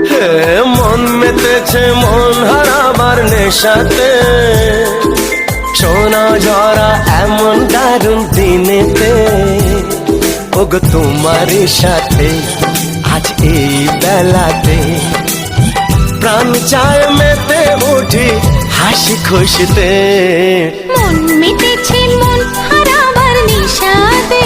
হে মন মেতেছে মন হারাবার নেশাতে, সোনা ঝরা এমন দারুণ দিনেতে, ওগো তোমারই সাথে আজ এই বেলাতে প্রাণ চায় মেতে উঠি হাসি খুশিতে। মন মেতেছে মন হারাবার নিশাতে,